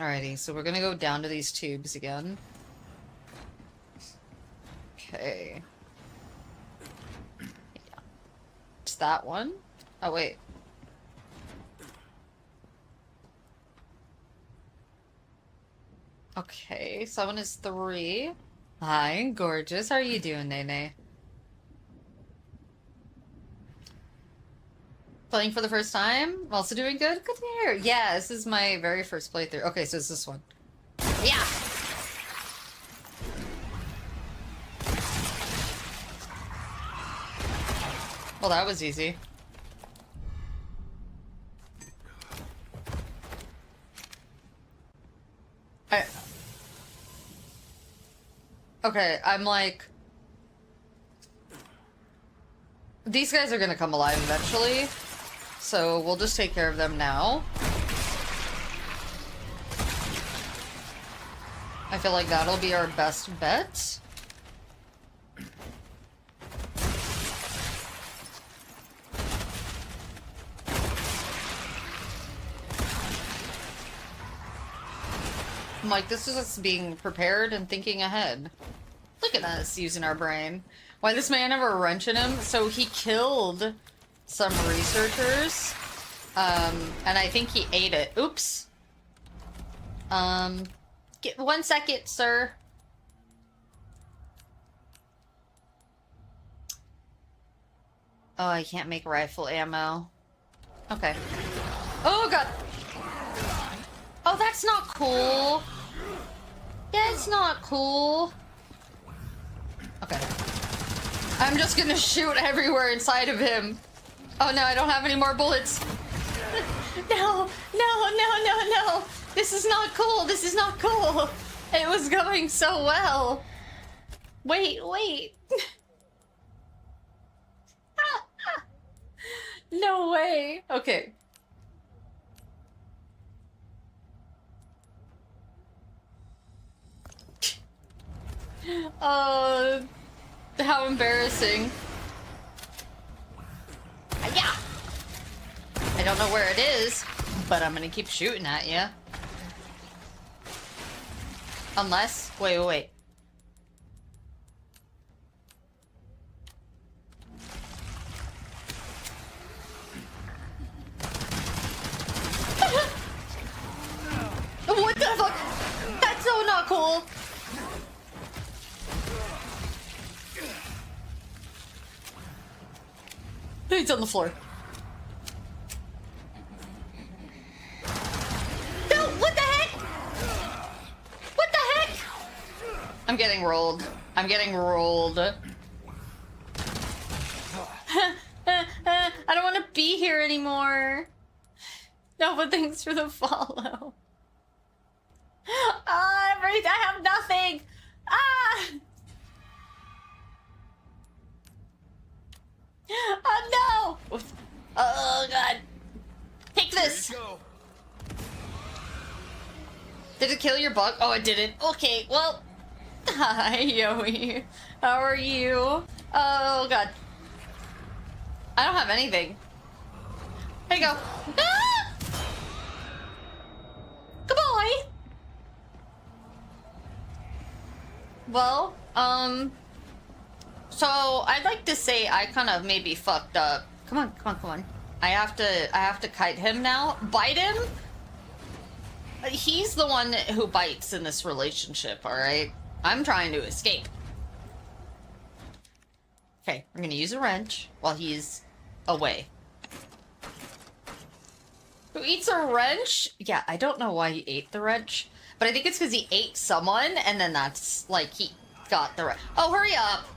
Alrighty, so we're gonna go down to these tubes again. Okay. Yeah. It's that one? Oh, wait. Okay, someone is 3. Hi, gorgeous. How are you doing, Nene? Playing for the first time? Also doing good? Good to hear. Yeah, this is my very first playthrough. Okay, so it's this one. Yeah! Well, that was easy. Okay, I'm like... These guys are gonna come alive eventually, so we'll just take care of them now. I feel like that'll be our best bet. I'm like, this is us being prepared and thinking ahead. Look at us using our brain. Why this man have a wrench in him? So he killed some researchers, and I think he ate it. Oops. Get 1 second, sir. Oh, I can't make rifle ammo. Okay. Oh, God. Oh, that's not cool. That's not cool. Okay. I'm just gonna shoot everywhere inside of him. Oh no, I don't have any more bullets. No, no, no, no, no. This is not cool. This is not cool. It was going so well. Wait, wait. No way. Okay. How embarrassing. Yeah. I don't know where it is, but I'm gonna keep shooting at you. Unless, wait. What the fuck? That's so not cool. He's on the floor. No, what the heck? What the heck? I'm getting rolled. I'm getting rolled. I don't want to be here anymore. No, but thanks for the follow. I have nothing. Oh no! Oh god! Take this! Did it kill your bug? Oh, it didn't. Okay, well. Hi, Yoey. How are you? Oh god. I don't have anything. There you go. Ah! Goodbye! Well, so I'd like to say I kind of maybe fucked up. Come on. I have to kite him now. Bite him? He's the one who bites in this relationship, alright? I'm trying to escape. Okay, we're gonna use a wrench while he's away. Who eats a wrench? Yeah, I don't know why he ate the wrench, but I think it's because he ate someone, and then that's, like, he got the wrench. Oh, hurry up!